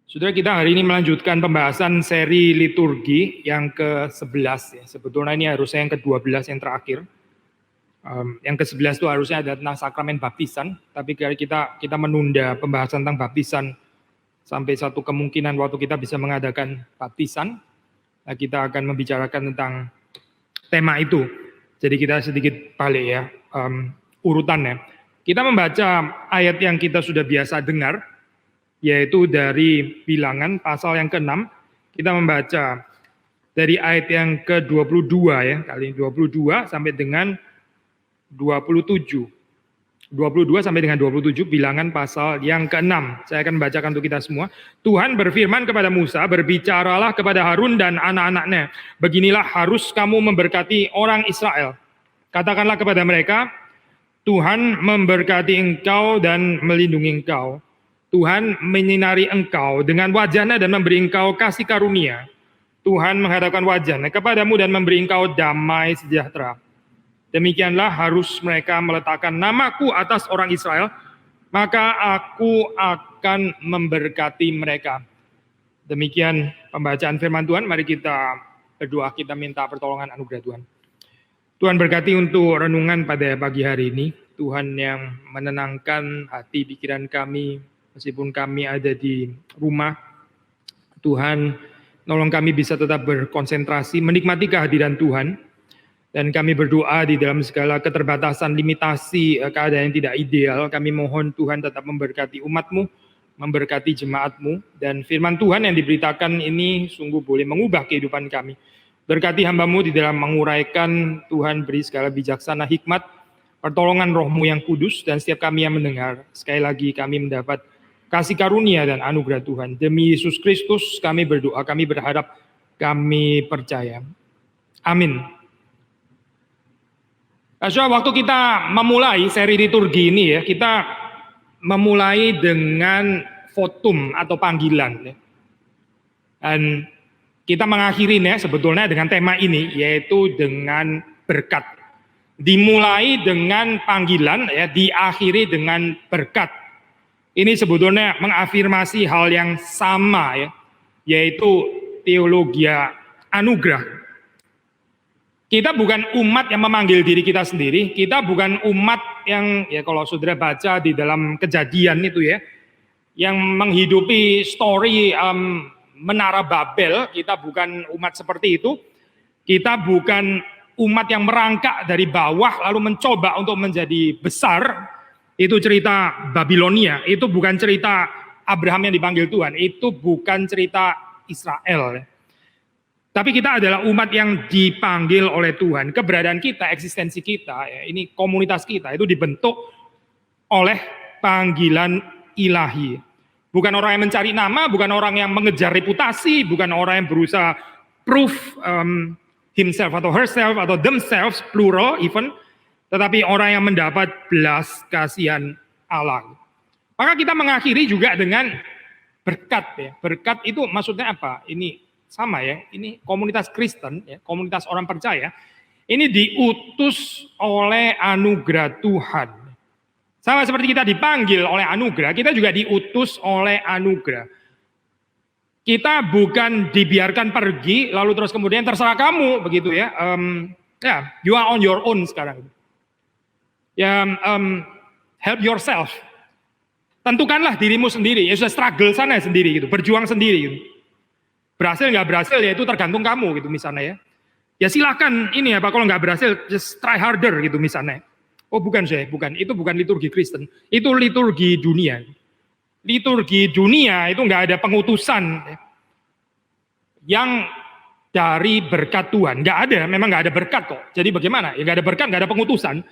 Saudara, kita hari ini melanjutkan pembahasan seri liturgi yang ke-11 ya. Sebetulnya ini harusnya yang ke-12 yang terakhir. Yang ke-11 itu harusnya ada tentang sakramen baptisan, tapi kita menunda pembahasan tentang baptisan sampai satu kemungkinan waktu kita bisa mengadakan baptisan. Nah, kita akan membicarakan tentang tema itu. Jadi kita sedikit balik ya urutannya. Kita membaca ayat yang kita sudah biasa dengar, yaitu dari Bilangan pasal yang ke-6. Kita membaca dari ayat yang ke-22 ya, kali 22 sampai dengan 27. 22 sampai dengan 27, Bilangan pasal yang ke-6. Saya akan membacakan untuk kita semua. Tuhan berfirman kepada Musa, berbicaralah kepada Harun dan anak-anaknya. Beginilah harus kamu memberkati orang Israel. Katakanlah kepada mereka, Tuhan memberkati engkau dan melindungi engkau. Tuhan menyinari engkau dengan wajahnya dan memberi engkau kasih karunia. Tuhan menghadapkan wajahnya kepadamu dan memberi engkau damai sejahtera. Demikianlah harus mereka meletakkan namaku atas orang Israel, maka aku akan memberkati mereka. Demikian pembacaan firman Tuhan. Mari kita berdoa, kita minta pertolongan anugerah Tuhan. Tuhan berkati untuk renungan pada pagi hari ini. Tuhan yang menenangkan hati pikiran kami, meskipun kami ada di rumah. Tuhan, nolong kami bisa tetap berkonsentrasi, menikmati kehadiran Tuhan. Dan kami berdoa di dalam segala keterbatasan, limitasi, keadaan yang tidak ideal. Kami mohon Tuhan tetap memberkati umat-Mu, memberkati jemaat-Mu. Dan firman Tuhan yang diberitakan ini sungguh boleh mengubah kehidupan kami. Berkati hamba-Mu di dalam menguraikan, Tuhan beri segala bijaksana hikmat, pertolongan Roh-Mu yang kudus, dan setiap kami yang mendengar. Sekali lagi kami mendapat kasih karunia dan anugerah Tuhan. Demi Yesus Kristus kami berdoa, kami berharap, kami percaya. Amin. Waktu kita memulai seri liturgi ini ya, kita memulai dengan votum atau panggilan. Ya. Dan kita mengakhirin ya sebetulnya dengan tema ini, yaitu dengan berkat. Dimulai dengan panggilan, ya, diakhiri dengan berkat. Ini sebetulnya mengafirmasi hal yang sama ya, yaitu teologia anugerah. Kita bukan umat yang memanggil diri kita sendiri, kita bukan umat yang, ya kalau saudara baca di dalam Kejadian itu ya, yang menghidupi story Menara Babel, kita bukan umat seperti itu. Kita bukan umat yang merangkak dari bawah lalu mencoba untuk menjadi besar. Itu cerita Babilonia, itu bukan cerita Abraham yang dipanggil Tuhan, itu bukan cerita Israel. Tapi kita adalah umat yang dipanggil oleh Tuhan. Keberadaan kita, eksistensi kita, ya, ini komunitas kita itu dibentuk oleh panggilan ilahi. Bukan orang yang mencari nama, bukan orang yang mengejar reputasi, bukan orang yang berusaha prove himself atau herself atau themselves, plural even, tetapi orang yang mendapat belas kasihan Allah. Maka kita mengakhiri juga dengan berkat. Ya. Berkat itu maksudnya apa? Ini sama ya, ini komunitas Kristen, ya, komunitas orang percaya, ini diutus oleh anugerah Tuhan. Sama seperti kita dipanggil oleh anugerah, kita juga diutus oleh anugerah. Kita bukan dibiarkan pergi, lalu terus kemudian terserah kamu, begitu ya. Ya, you are on your own sekarang. Ya, help yourself. Tentukanlah dirimu sendiri, ya sudah struggle sana sendiri, gitu, berjuang sendiri, gitu. Berhasil nggak berhasil ya itu tergantung kamu gitu misalnya ya. Ya silakan ini ya Pak, kalau nggak berhasil just try harder gitu misalnya. Oh bukan saya, bukan. Itu bukan liturgi Kristen. Itu liturgi dunia. Liturgi dunia itu nggak ada pengutusan ya, yang dari berkat Tuhan. Nggak ada, memang nggak ada berkat kok. Jadi bagaimana? Ya nggak ada berkat, nggak ada pengutusan.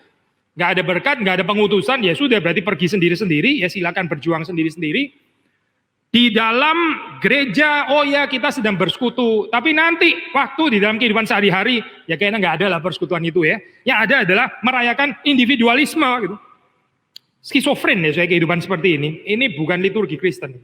Nggak ada berkat, nggak ada pengutusan, ya sudah berarti pergi sendiri-sendiri, ya silakan berjuang sendiri-sendiri. Di dalam gereja, oh ya kita sedang bersekutu, tapi nanti waktu di dalam kehidupan sehari-hari, ya kayaknya nggak ada lah persekutuan itu ya. Yang ada adalah merayakan individualisme gitu. Skizofren ya saya kehidupan seperti ini. Ini bukan liturgi Kristen.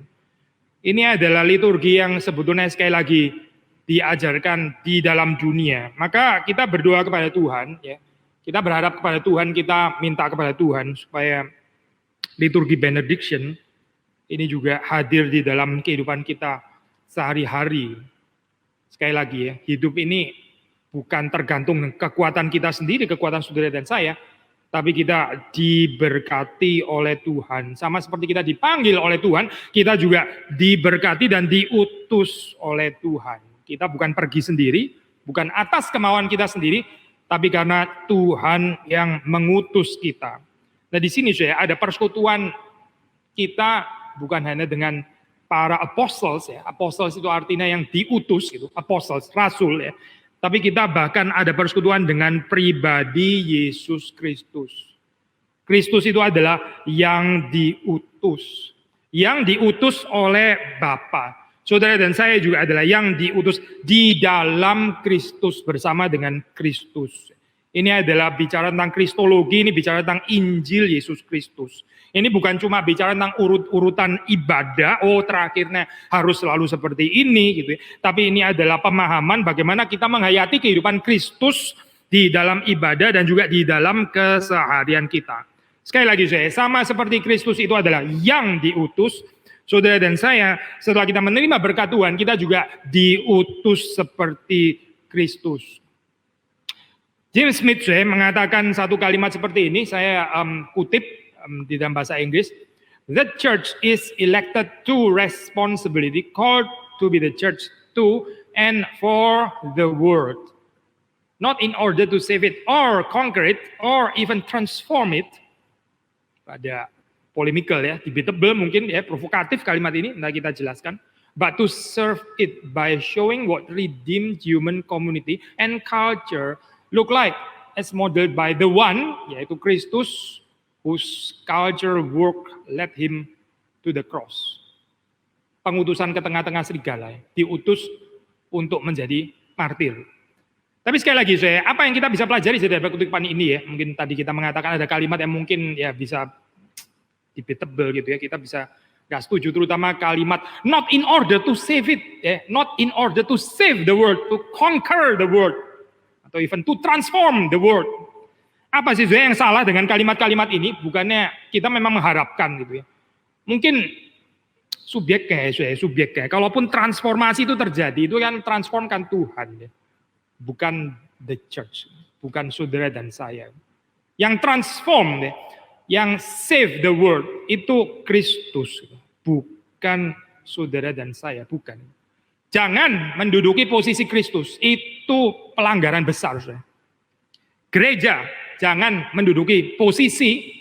Ini adalah liturgi yang sebetulnya sekali lagi diajarkan di dalam dunia. Maka kita berdoa kepada Tuhan ya. Kita berharap kepada Tuhan, kita minta kepada Tuhan supaya liturgi benediction ini juga hadir di dalam kehidupan kita sehari-hari. Sekali lagi ya, hidup ini bukan tergantung kekuatan kita sendiri, kekuatan saudara dan saya, tapi kita diberkati oleh Tuhan. Sama seperti kita dipanggil oleh Tuhan, kita juga diberkati dan diutus oleh Tuhan. Kita bukan pergi sendiri, bukan atas kemauan kita sendiri, tapi karena Tuhan yang mengutus kita. Nah di sini saya ada persekutuan kita bukan hanya dengan para apostles ya. Apostles itu artinya yang diutus gitu, apostles, rasul ya. Tapi kita bahkan ada persekutuan dengan pribadi Yesus Kristus. Kristus itu adalah yang diutus. Yang diutus oleh Bapa. Saudara dan saya juga adalah yang diutus di dalam Kristus bersama dengan Kristus. Ini adalah bicara tentang kristologi, ini bicara tentang Injil Yesus Kristus. Ini bukan cuma bicara tentang urutan ibadah, terakhirnya harus selalu seperti ini gitu ya. Tapi ini adalah pemahaman bagaimana kita menghayati kehidupan Kristus di dalam ibadah dan juga di dalam keseharian kita. Sekali lagi saya, sama seperti Kristus itu adalah yang diutus, saudara dan saya, setelah kita menerima berkat Tuhan, kita juga diutus seperti Kristus. James Smith saya mengatakan satu kalimat seperti ini, saya kutip di dalam bahasa Inggris. The church is elected to responsibility, called to be the church to and for the world. Not in order to save it or conquer it or even transform it. Ada polemikal ya, debatable mungkin ya, provokatif kalimat ini, nanti kita jelaskan. But to serve it by showing what redeemed human community and culture look like as modeled by the one, yaitu Kristus, whose culture work led him to the cross. Pengutusan ke tengah-tengah serigala, diutus untuk menjadi martir. Tapi sekali lagi saya, apa yang kita bisa pelajari dari kutipan ini ya? Mungkin tadi kita mengatakan ada kalimat yang mungkin ya bisa debatable gitu ya, kita bisa nggak setuju, terutama kalimat not in order to save it, ya, not in order to save the world, to conquer the world, atau even to transform the world. Apa sih yang salah dengan kalimat-kalimat ini? Bukannya kita memang mengharapkan gitu ya. Mungkin subjek kayak. Kalaupun transformasi itu terjadi, itu kan transformkan Tuhan ya. Bukan the church, bukan saudara dan saya. Yang transform ya, yang save the world itu Kristus, bukan saudara dan saya, bukan. Jangan menduduki posisi Kristus, itu pelanggaran besar. Gereja jangan menduduki posisi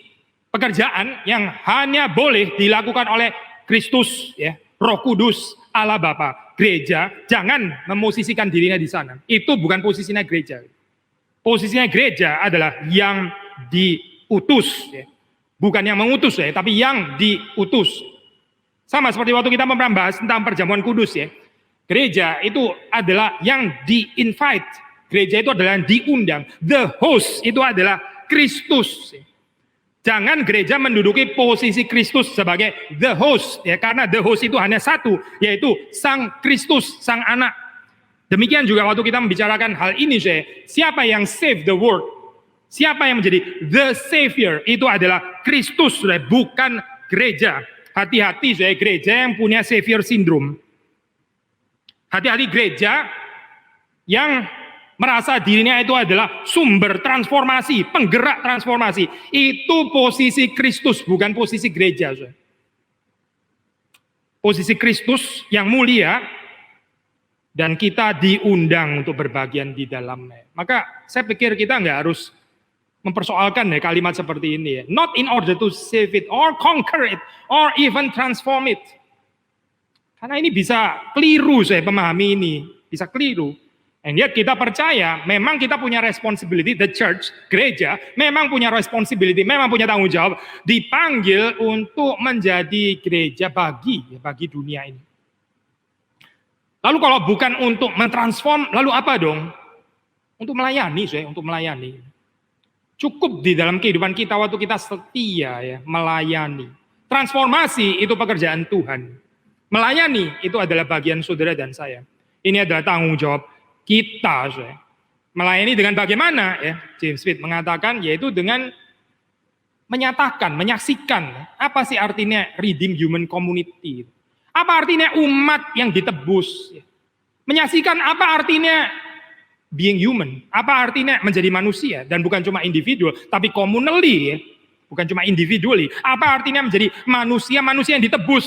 pekerjaan yang hanya boleh dilakukan oleh Kristus, ya, Roh Kudus, Allah Bapa. Gereja jangan memosisikan dirinya di sana. Itu bukan posisinya gereja. Posisinya gereja adalah yang diutus, ya. Bukan yang mengutus, ya, tapi yang diutus. Sama seperti waktu kita membahas tentang perjamuan kudus, ya. Gereja itu adalah yang di-invite. Gereja itu adalah yang diundang. The host itu adalah Kristus. Jangan gereja menduduki posisi Kristus sebagai the host, ya, karena the host itu hanya satu, yaitu Sang Kristus, Sang Anak. Demikian juga waktu kita membicarakan hal ini, siapa yang save the world? Siapa yang menjadi the savior? Itu adalah Kristus, bukan gereja. Hati-hati, gereja yang punya savior syndrome. Hati-hati gereja yang merasa dirinya itu adalah sumber transformasi, penggerak transformasi. Itu posisi Kristus, bukan posisi gereja. Posisi Kristus yang mulia, dan kita diundang untuk berbagian di dalamnya. Maka saya pikir kita nggak harus mempersoalkan ya kalimat seperti ini. Not in order to save it, or conquer it, or even transform it. Karena ini bisa keliru, saya memahami ini. Bisa keliru. And yet kita percaya, memang kita punya responsibility, the church, gereja, memang punya responsibility, memang punya tanggung jawab, dipanggil untuk menjadi gereja bagi dunia ini. Lalu kalau bukan untuk mentransform, lalu apa dong? Untuk melayani, untuk melayani. Cukup di dalam kehidupan kita waktu kita setia ya, melayani. Transformasi itu pekerjaan Tuhan. Melayani itu adalah bagian saudara dan saya. Ini adalah tanggung jawab kita. Melayani dengan bagaimana? Ya, James Smith mengatakan yaitu dengan menyatakan, menyaksikan apa sih artinya redeem human community. Apa artinya umat yang ditebus. Menyaksikan apa artinya being human. Apa artinya menjadi manusia. Dan bukan cuma individual, tapi communally. Bukan cuma individually. Apa artinya menjadi manusia-manusia yang ditebus.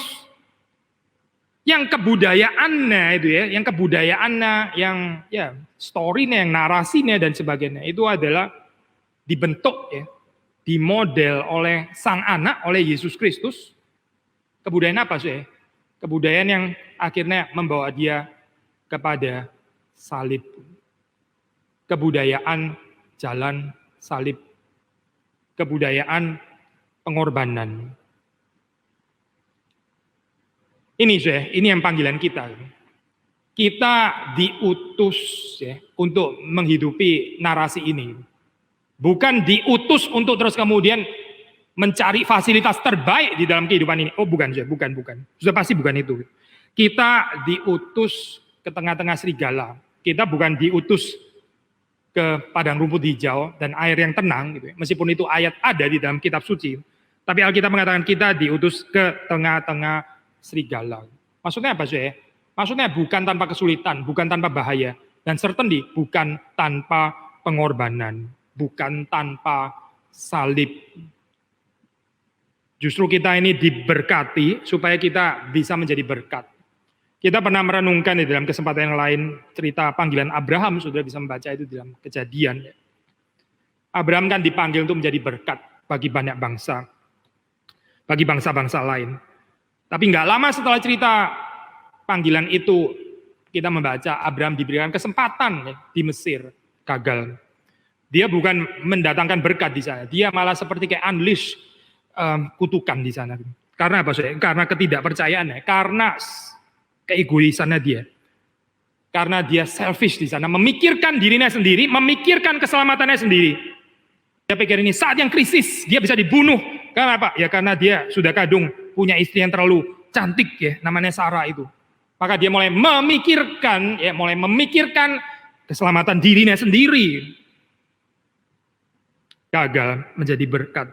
Yang kebudayaannya itu ya, yang kebudayaannya, yang ya story-nya, yang narasinya dan sebagainya. Itu adalah dibentuk ya, dimodel oleh sang anak, oleh Yesus Kristus. Kebudayaan apa sih? Kebudayaan yang akhirnya membawa dia kepada salib. Kebudayaan jalan salib. Kebudayaan pengorbanan. Ini yang panggilan kita. Kita diutus ya, untuk menghidupi narasi ini. Bukan diutus untuk terus kemudian mencari fasilitas terbaik di dalam kehidupan ini. Oh bukan. Sudah pasti bukan itu. Kita diutus ke tengah-tengah serigala. Kita bukan diutus ke padang rumput hijau dan air yang tenang. Gitu. Meskipun itu ayat ada di dalam kitab suci. Tapi Alkitab mengatakan kita diutus ke tengah-tengah serigala. Maksudnya apa sih? Maksudnya bukan tanpa kesulitan, bukan tanpa bahaya. Dan certainly bukan tanpa pengorbanan. Bukan tanpa salib. Justru kita ini diberkati supaya kita bisa menjadi berkat. Kita pernah merenungkan di dalam kesempatan yang lain cerita panggilan Abraham, sudah bisa membaca itu di dalam Kejadian. Abraham kan dipanggil untuk menjadi berkat bagi banyak bangsa, bagi bangsa-bangsa lain. Tapi nggak lama setelah cerita panggilan itu, kita membaca Abraham diberikan kesempatan di Mesir, gagal. Dia bukan mendatangkan berkat di sana, dia malah seperti kayak unleash kutukan di sana. Karena apa? Karena ketidakpercayaannya, karena keegoisannya dia. Karena dia selfish di sana, memikirkan dirinya sendiri, memikirkan keselamatannya sendiri. Dia pikir ini saat yang krisis, dia bisa dibunuh. Karena apa? Ya karena dia sudah kadung, punya istri yang terlalu cantik ya, namanya Sarah itu. Maka dia mulai memikirkan keselamatan dirinya sendiri. Gagal menjadi berkat.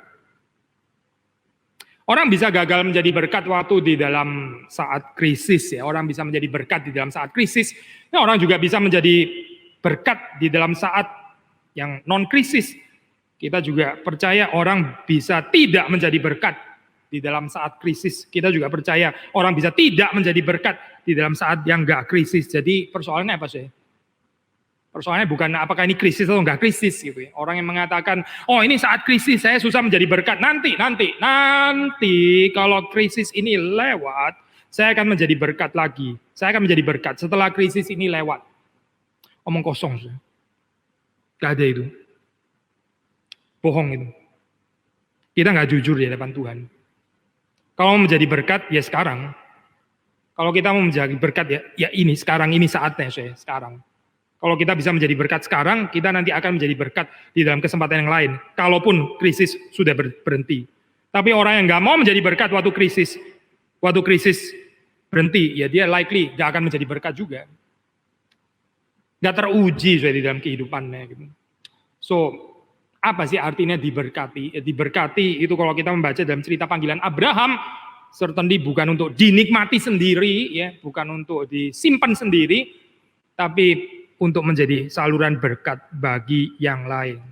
Orang bisa gagal menjadi berkat waktu di dalam saat krisis ya. Orang bisa menjadi berkat di dalam saat krisis. Nah, orang juga bisa menjadi berkat di dalam saat yang non krisis. Kita juga percaya orang bisa tidak menjadi berkat di dalam saat krisis. Kita juga percaya orang bisa tidak menjadi berkat di dalam saat yang enggak krisis. Jadi persoalannya apa sih? Persoalannya bukan apakah ini krisis atau enggak krisis gitu ya. Orang yang mengatakan, oh ini saat krisis saya susah menjadi berkat. Nanti kalau krisis ini lewat, saya akan menjadi berkat lagi. Saya akan menjadi berkat setelah krisis ini lewat. Omong kosong. Gak ada itu. Bohong itu. Kita nggak jujur di hadapan Tuhan. Kalau mau menjadi berkat, ya sekarang. Kalau kita mau menjadi berkat, ya ini sekarang, ini saatnya saya sekarang. Kalau kita bisa menjadi berkat sekarang, kita nanti akan menjadi berkat di dalam kesempatan yang lain. Kalaupun krisis sudah berhenti. Tapi orang yang nggak mau menjadi berkat waktu krisis berhenti, ya dia likely nggak akan menjadi berkat juga. Nggak teruji di dalam kehidupannya. Gitu. So, apa sih artinya diberkati? Diberkati itu kalau kita membaca dalam cerita panggilan Abraham, certainly bukan untuk dinikmati sendiri, ya, bukan untuk disimpan sendiri, tapi untuk menjadi saluran berkat bagi yang lain.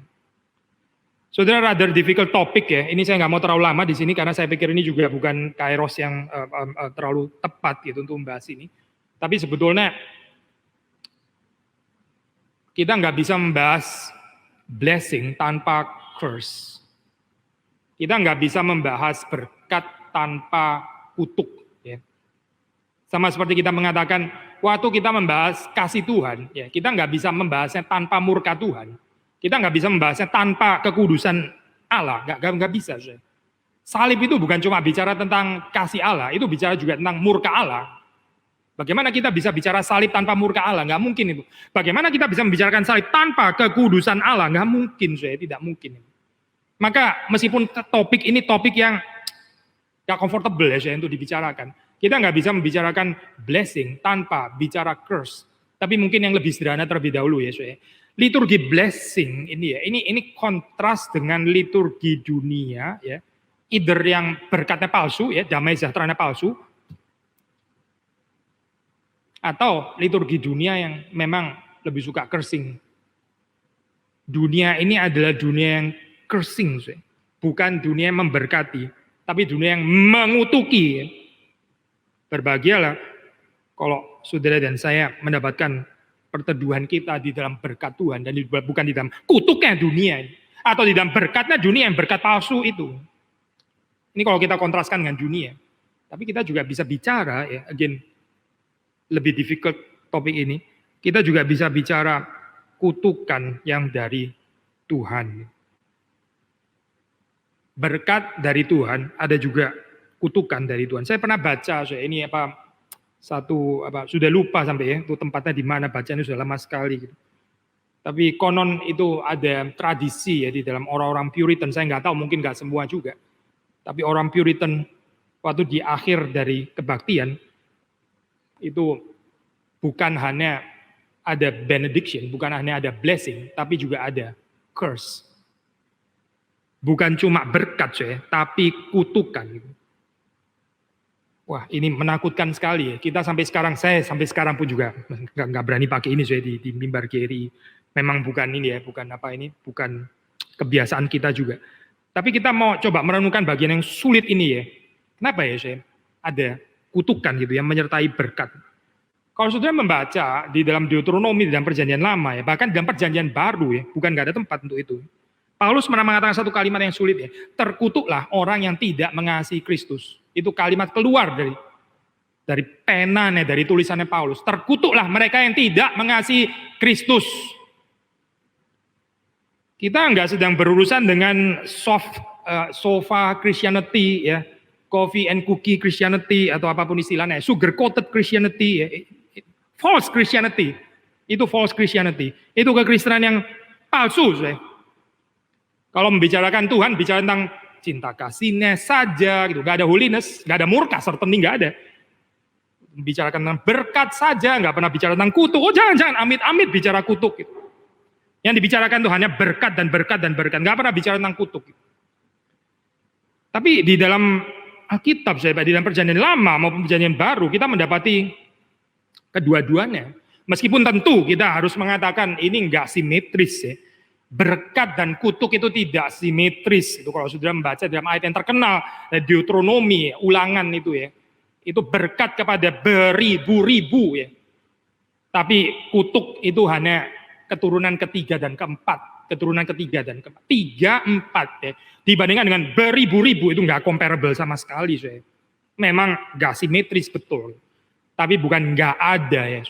Saudara, rather difficult topic ya. Ini saya nggak mau terlalu lama di sini karena saya pikir ini juga bukan kairos yang terlalu tepat gitu untuk membahas ini. Tapi sebetulnya kita nggak bisa membahas blessing tanpa curse. Kita nggak bisa membahas berkat tanpa kutuk. Ya. Sama seperti kita mengatakan, waktu kita membahas kasih Tuhan, ya, kita nggak bisa membahasnya tanpa murka Tuhan. Kita nggak bisa membahasnya tanpa kekudusan Allah, nggak bisa. Salib itu bukan cuma bicara tentang kasih Allah, itu bicara juga tentang murka Allah. Bagaimana kita bisa bicara salib tanpa murka Allah? Nggak mungkin itu. Bagaimana kita bisa membicarakan salib tanpa kekudusan Allah? Nggak mungkin, tidak mungkin. Maka meskipun topik ini topik yang nggak comfortable ya untuk dibicarakan, kita nggak bisa membicarakan blessing tanpa bicara curse. Tapi mungkin yang lebih sederhana terlebih dahulu ya. liturgi blessing ini ya, ini kontras dengan liturgi dunia ya, either yang berkatnya palsu ya, damai sejahteranya palsu, atau liturgi dunia yang memang lebih suka cursing. Dunia ini adalah dunia yang cursing, bukan dunia yang memberkati, tapi dunia yang mengutuki. Berbahagialah kalau saudara dan saya mendapatkan perteduhan kita di dalam berkat Tuhan dan bukan di dalam kutuknya dunia atau di dalam berkatnya dunia yang berkat palsu itu. Ini kalau kita kontraskan dengan dunia. Tapi kita juga bisa bicara ya, again lebih difficult topik ini. Kita juga bisa bicara kutukan yang dari Tuhan. Berkat dari Tuhan, ada juga kutukan dari Tuhan. Saya pernah baca ini sudah lupa sampai ya, itu tempatnya di mana, bacanya sudah lama sekali gitu. Tapi konon itu ada tradisi ya di dalam orang-orang Puritan, saya nggak tahu, mungkin nggak semua juga. Tapi orang Puritan waktu di akhir dari kebaktian itu bukan hanya ada benediction, bukan hanya ada blessing, tapi juga ada curse. Bukan cuma berkat tapi kutukan. Wah, ini menakutkan sekali ya. Saya sampai sekarang pun juga nggak berani pakai ini di mimbar GRI. Memang bukan ini ya, bukan kebiasaan kita juga. Tapi kita mau coba merenungkan bagian yang sulit ini ya. Kenapa ya ada kutukan gitu yang menyertai berkat. Kalau saudara membaca di dalam Deuteronomi, di dalam perjanjian lama ya, bahkan di dalam perjanjian baru ya, bukan nggak ada tempat untuk itu. Paulus pernah mengatakan satu kalimat yang sulit ya, terkutuklah orang yang tidak mengasihi Kristus. Itu kalimat keluar dari penanya, dari tulisannya Paulus. Terkutuklah mereka yang tidak mengasihi Kristus. Kita nggak sedang berurusan dengan sofa Christianity ya, coffee and cookie Christianity atau apapun istilahnya, sugar coated Christianity ya. False Christianity. Itu false Christianity. Itu kekristenan yang palsu. Kalau membicarakan Tuhan, bicara tentang cinta kasihnya saja, gitu. Gak ada holiness, gak ada murka, certainly gak ada. Membicarakan tentang berkat saja, gak pernah bicara tentang kutuk. Oh jangan, amit-amit bicara kutuk. Gitu. Yang dibicarakan itu hanya berkat dan berkat dan berkat, gak pernah bicara tentang kutuk. Gitu. Tapi di dalam Alkitab, di dalam perjanjian lama maupun perjanjian baru, kita mendapati kedua-duanya. Meskipun tentu kita harus mengatakan ini gak simetris ya. Berkat dan kutuk itu tidak simetris. Itu kalau saudara membaca dalam ayat yang terkenal Deuteronomi, ulangan itu ya. Itu berkat kepada beribu-ribu ya. Tapi kutuk itu hanya keturunan ketiga dan keempat. Keturunan ketiga dan keempat. 3, 4 ya. Dibandingkan dengan beribu-ribu itu nggak comparable sama sekali. Ya. Memang nggak simetris betul. Tapi bukan nggak ada ya.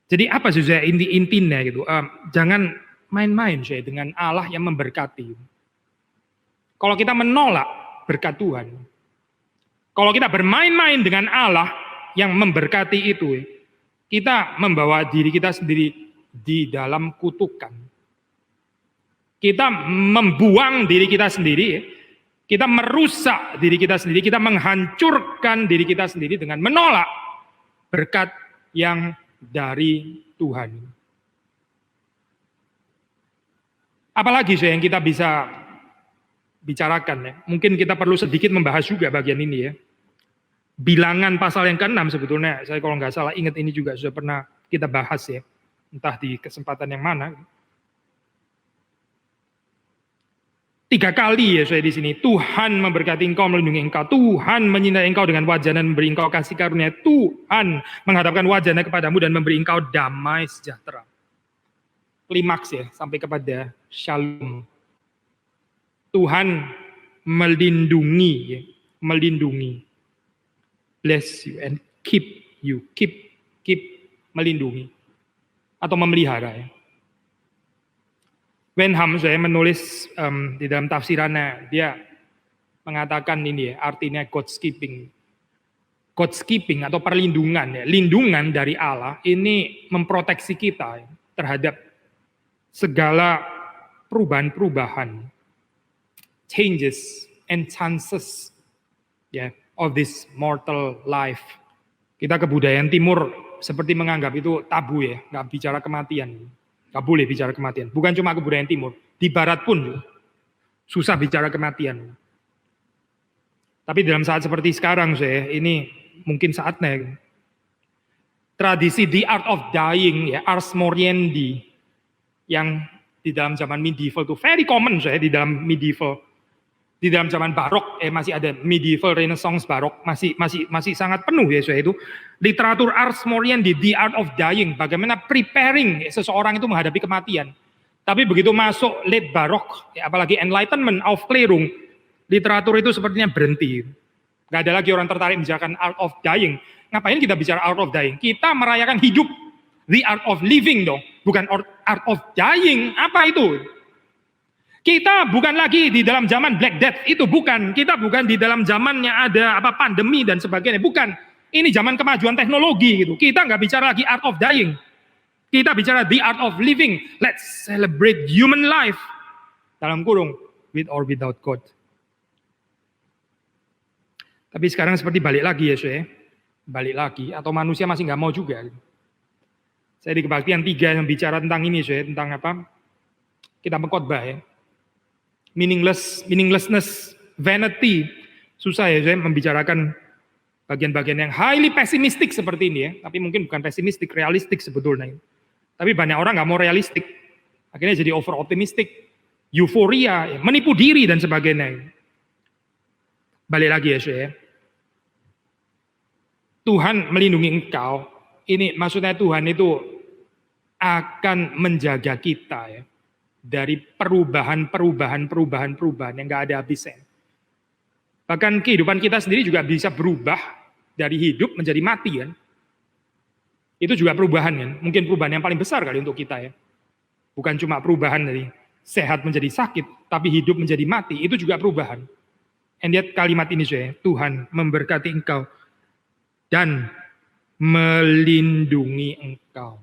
Jadi apa sih intinya gitu. Jangan main-main dengan Allah yang memberkati. Kalau kita menolak berkat Tuhan, kalau kita bermain-main dengan Allah yang memberkati itu, kita membawa diri kita sendiri di dalam kutukan. Kita membuang diri kita sendiri, kita merusak diri kita sendiri, kita menghancurkan diri kita sendiri dengan menolak berkat yang dari Tuhan. Apalagi yang kita bisa bicarakan ya. Mungkin kita perlu sedikit membahas juga bagian ini ya. Bilangan pasal yang ke-6 sebetulnya, saya kalau nggak salah ingat ini juga sudah pernah kita bahas ya. Entah di kesempatan yang mana. 3 kali ya saya di sini. Tuhan memberkati engkau, melindungi engkau. Tuhan menyintai engkau dengan wajah dan memberi engkau kasih karunia. Tuhan menghadapkan wajahnya kepadamu dan memberi engkau damai sejahtera. Klimaks ya, sampai kepada shalom. Tuhan melindungi ya, melindungi. Bless you and keep you, keep melindungi atau memelihara ya. Wenham saya menulis di dalam tafsirannya, dia mengatakan ini ya, artinya God's keeping. God's keeping atau perlindungan ya, lindungan dari Allah ini memproteksi kita ya, terhadap segala perubahan-perubahan, changes and chances ya, of this mortal life. Kita kebudayaan timur seperti menganggap itu tabu ya, nggak bicara kematian. Gak boleh bicara kematian. Bukan cuma kebudayaan timur, di barat pun susah bicara kematian. Tapi dalam saat seperti sekarang, ini mungkin saatnya. Tradisi The Art of Dying, ya, Ars Moriendi, yang di dalam zaman medieval itu very common, di dalam medieval. Di dalam zaman barok, masih ada medieval, renaissance, barok, masih sangat penuh ya, itu literatur Ars Moriendi, The Art of Dying, bagaimana preparing seseorang itu menghadapi kematian. Tapi begitu masuk late barok, apalagi Enlightenment, Aufklärung, literatur itu sepertinya berhenti. Gak ada lagi orang tertarik membicarakan Art of Dying. Ngapain kita bicara Art of Dying? Kita merayakan hidup, The Art of Living dong, bukan Art of Dying. Apa itu? Kita bukan lagi di dalam zaman Black Death, itu bukan. Kita bukan di dalam zamannya ada pandemi dan sebagainya, bukan. Ini zaman kemajuan teknologi gitu. Kita nggak bicara lagi art of dying. Kita bicara the art of living. Let's celebrate human life. Dalam kurung, with or without God. Tapi sekarang seperti balik lagi ya, balik lagi. Atau manusia masih nggak mau juga. Saya di Kebaktian 3 yang bicara tentang ini, tentang apa? Kita mengkhotbah ya. Meaninglessness, vanity. Susah ya saya membicarakan bagian-bagian yang highly pessimistic seperti ini ya. Tapi mungkin bukan pessimistic, realistik sebetulnya. Tapi banyak orang nggak mau realistik. Akhirnya jadi over optimistic, euforia, ya, menipu diri dan sebagainya. Balik lagi ya saya. Tuhan melindungi engkau. Ini maksudnya Tuhan itu akan menjaga kita ya. Dari perubahan yang nggak ada habisnya. Bahkan kehidupan kita sendiri juga bisa berubah dari hidup menjadi mati kan. Itu juga perubahan kan. Mungkin perubahan yang paling besar kali untuk kita ya. Bukan cuma perubahan dari sehat menjadi sakit, tapi hidup menjadi mati, itu juga perubahan. And lihat kalimat ini saya, Tuhan memberkati engkau dan melindungi engkau.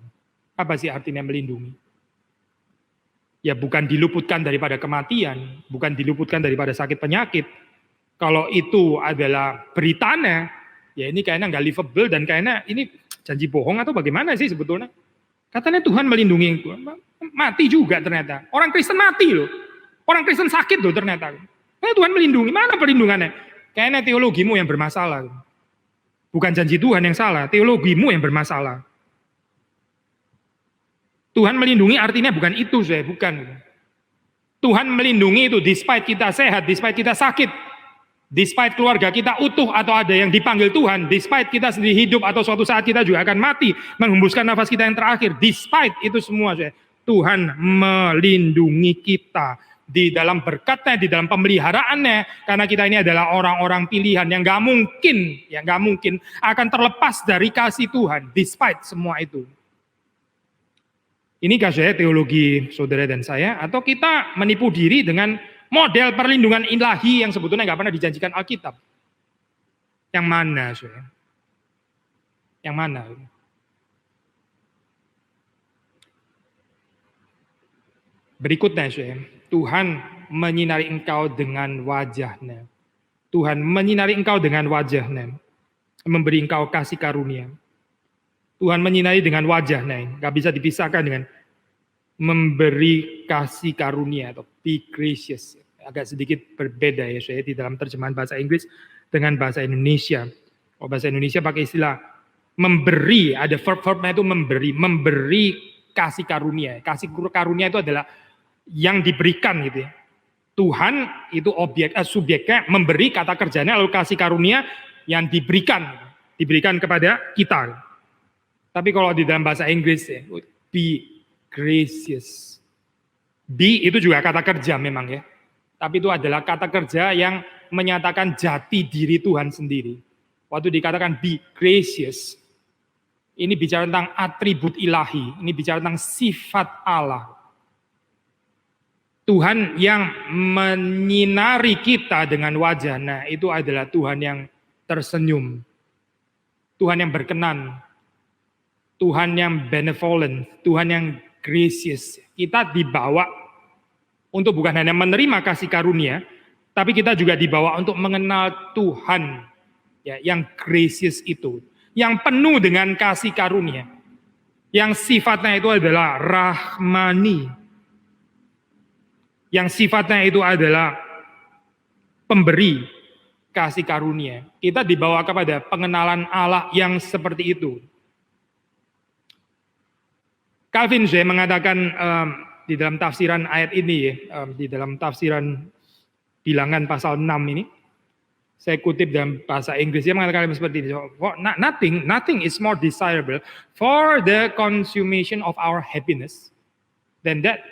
Apa sih artinya melindungi? Ya bukan diluputkan daripada kematian, bukan diluputkan daripada sakit penyakit. Kalau itu adalah beritanya, ya ini kayaknya nggak livable dan kayaknya ini janji bohong atau bagaimana sih sebetulnya. Katanya Tuhan melindungi, mati juga ternyata. Orang Kristen mati loh, orang Kristen sakit loh ternyata. Tuhan melindungi, mana perlindungannya? Kayaknya teologimu yang bermasalah. Bukan janji Tuhan yang salah, teologimu yang bermasalah. Tuhan melindungi artinya bukan itu, bukan. Tuhan melindungi itu despite kita sehat, despite kita sakit, despite keluarga kita utuh atau ada yang dipanggil Tuhan, despite kita sendiri hidup atau suatu saat kita juga akan mati, menghembuskan nafas kita yang terakhir, despite itu semua, Tuhan melindungi kita di dalam berkat-Nya, di dalam pemeliharaannya, karena kita ini adalah orang-orang pilihan yang gak mungkin akan terlepas dari kasih Tuhan, despite semua itu. Inikah saya teologi saudara dan saya, atau kita menipu diri dengan model perlindungan ilahi yang sebetulnya nggak pernah dijanjikan Alkitab? Yang mana, saya? Yang mana? Berikutnya, saya, Tuhan menyinari engkau dengan wajah-Nya. Tuhan menyinari engkau dengan wajah-Nya, memberi engkau kasih karunia. Tuhan menyinari dengan wajah-Nya, nggak bisa dipisahkan dengan memberi kasih karunia atau be gracious. Agak sedikit berbeda ya saya di dalam terjemahan bahasa Inggris dengan bahasa Indonesia. Kalau bahasa Indonesia pakai istilah memberi, ada verb-verbnya itu memberi kasih karunia. Kasih karunia itu adalah yang diberikan gitu ya. Tuhan itu subjeknya memberi, kata kerjanya, lalu kasih karunia yang diberikan kepada kita. Tapi kalau di dalam bahasa Inggris ya, be gracious. Be itu juga kata kerja memang ya. Tapi itu adalah kata kerja yang menyatakan jati diri Tuhan sendiri. Waktu dikatakan be gracious, ini bicara tentang atribut ilahi, ini bicara tentang sifat Allah. Tuhan yang menyinari kita dengan wajah, nah itu adalah Tuhan yang tersenyum. Tuhan yang berkenan. Tuhan yang benevolent, Tuhan yang gracious. Kita dibawa untuk bukan hanya menerima kasih karunia, tapi kita juga dibawa untuk mengenal Tuhan ya, yang gracious itu, yang penuh dengan kasih karunia. yang sifatnya itu adalah rahmani, yang sifatnya itu adalah pemberi kasih karunia. Kita dibawa kepada pengenalan Allah yang seperti itu. Calvin J. mengatakan di dalam tafsiran ayat ini, di dalam tafsiran Bilangan pasal 6 ini, saya kutip dalam bahasa Inggris, dia mengatakan seperti ini, nothing is more desirable for the consummation of our happiness than that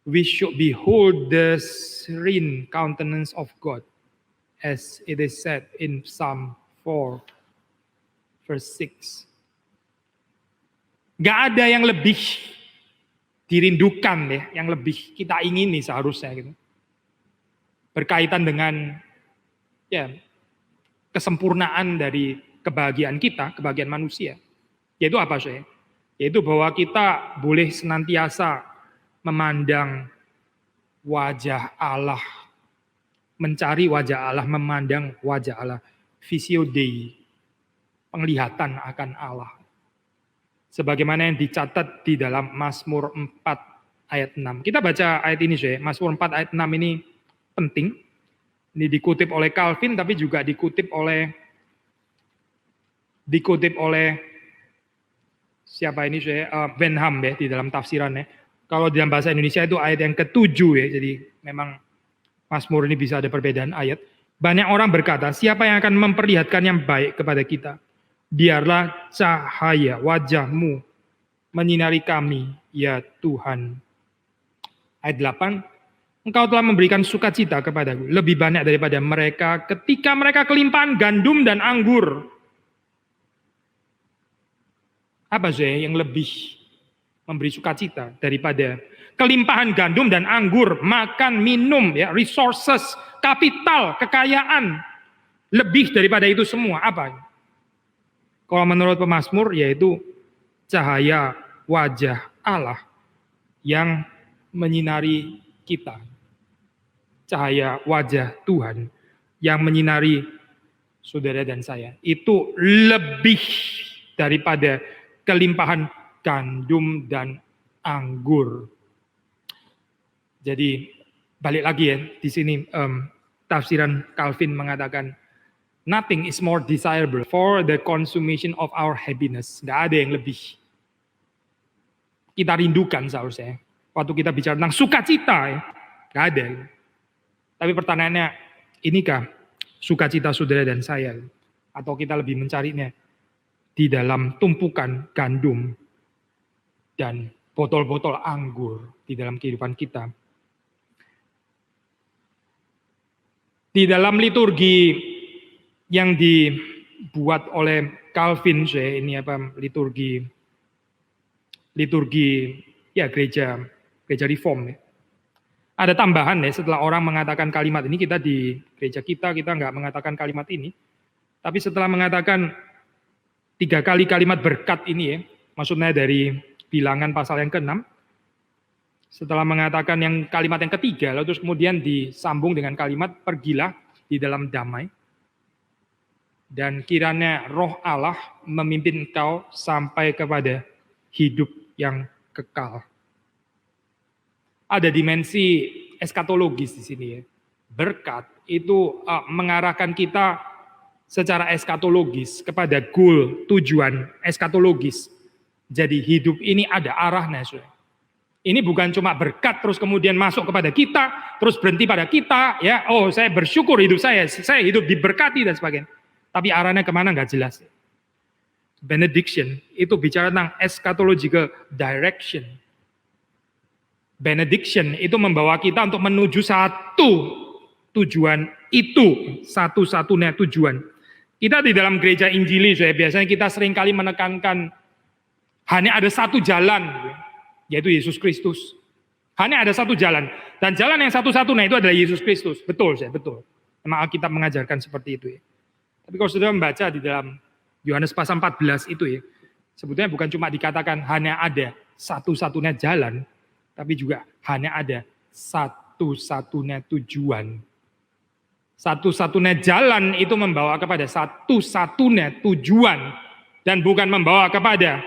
we should behold the serene countenance of God, as it is said in Psalm 4, verse 6. Gak ada yang lebih dirindukan ya, yang lebih kita ingini seharusnya gitu. Berkaitan dengan ya kesempurnaan dari kebahagiaan kita, kebahagiaan manusia. Yaitu apa sih? Yaitu bahwa kita boleh senantiasa memandang wajah Allah, mencari wajah Allah, memandang wajah Allah, visio Dei, penglihatan akan Allah. Sebagaimana yang dicatat di dalam Mazmur 4 ayat 6. Kita baca ayat ini sih, Mazmur 4 ayat 6 ini penting. Ini dikutip oleh Calvin, tapi juga dikutip oleh siapa ini sih, Benham ya di dalam tafsirannya. Kalau dalam bahasa Indonesia itu ayat yang ke-7 ya, jadi memang Mazmur ini bisa ada perbedaan ayat. Banyak orang berkata, siapa yang akan memperlihatkan yang baik kepada kita? Biarlah cahaya wajah-Mu menyinari kami, ya Tuhan. Ayat 8, Engkau telah memberikan sukacita kepadaku, lebih banyak daripada mereka ketika mereka kelimpahan gandum dan anggur. Apa sih yang lebih memberi sukacita daripada kelimpahan gandum dan anggur, makan, minum, ya, resources, kapital, kekayaan. Lebih daripada itu semua, apa? Kalau menurut pemazmur, yaitu cahaya wajah Allah yang menyinari kita. Cahaya wajah Tuhan yang menyinari saudara dan saya. Itu lebih daripada kelimpahan gandum dan anggur. Jadi balik lagi ya, di sini tafsiran Calvin mengatakan, nothing is more desirable for the consummation of our happiness. Gak ada yang lebih kita rindukan seharusnya. Waktu kita bicara tentang sukacita, ya, gak ada. Tapi pertanyaannya, inikah sukacita saudara dan saya? Atau kita lebih mencarinya di dalam tumpukan gandum dan botol-botol anggur di dalam kehidupan kita? Di dalam liturgi yang dibuat oleh Calvin, ini apa, liturgi ya gereja reform ya. Ada tambahan ya, setelah orang mengatakan kalimat ini, kita di gereja kita nggak mengatakan kalimat ini, tapi setelah mengatakan 3 kali kalimat berkat ini ya, maksudnya dari Bilangan pasal yang ke-6, setelah mengatakan yang kalimat yang ketiga, lalu terus kemudian disambung dengan kalimat pergilah di dalam damai. Dan kiranya roh Allah memimpin engkau sampai kepada hidup yang kekal. Ada dimensi eskatologis di sini ya. Berkat itu mengarahkan kita secara eskatologis kepada goal, tujuan eskatologis. Jadi hidup ini ada arahnya. Ini bukan cuma berkat terus kemudian masuk kepada kita, terus berhenti pada kita, ya. Oh, saya bersyukur hidup saya hidup diberkati dan sebagainya. Tapi arahnya kemana nggak jelas. Benediction itu bicara tentang eschatological direction. Benediction itu membawa kita untuk menuju satu tujuan itu, satu-satunya tujuan. Kita di dalam gereja Injili, biasanya kita seringkali menekankan hanya ada satu jalan, yaitu Yesus Kristus. Hanya ada satu jalan, dan jalan yang satu-satunya itu adalah Yesus Kristus. Betul, betul. Memang Alkitab mengajarkan seperti itu ya. Tapi kalau saudara membaca di dalam Yohanes pasal 14 itu ya, sebetulnya bukan cuma dikatakan hanya ada satu-satunya jalan, tapi juga hanya ada satu-satunya tujuan. Satu-satunya jalan itu membawa kepada satu-satunya tujuan, dan bukan membawa kepada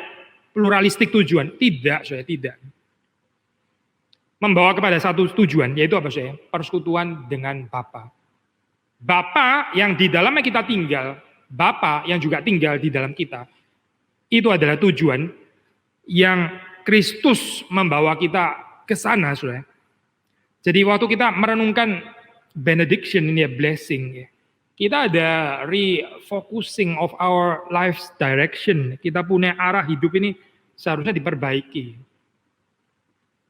pluralistik tujuan. Tidak, saya tidak. Membawa kepada satu tujuan, yaitu apa saya? Persekutuan dengan Bapa. Bapa yang di dalamnya kita tinggal, Bapa yang juga tinggal di dalam kita. Itu adalah tujuan yang Kristus membawa kita ke sana, saudara. Jadi waktu kita merenungkan benediction ini ya, blessing ya. Kita ada refocusing of our life's direction. Kita punya arah hidup ini seharusnya diperbaiki.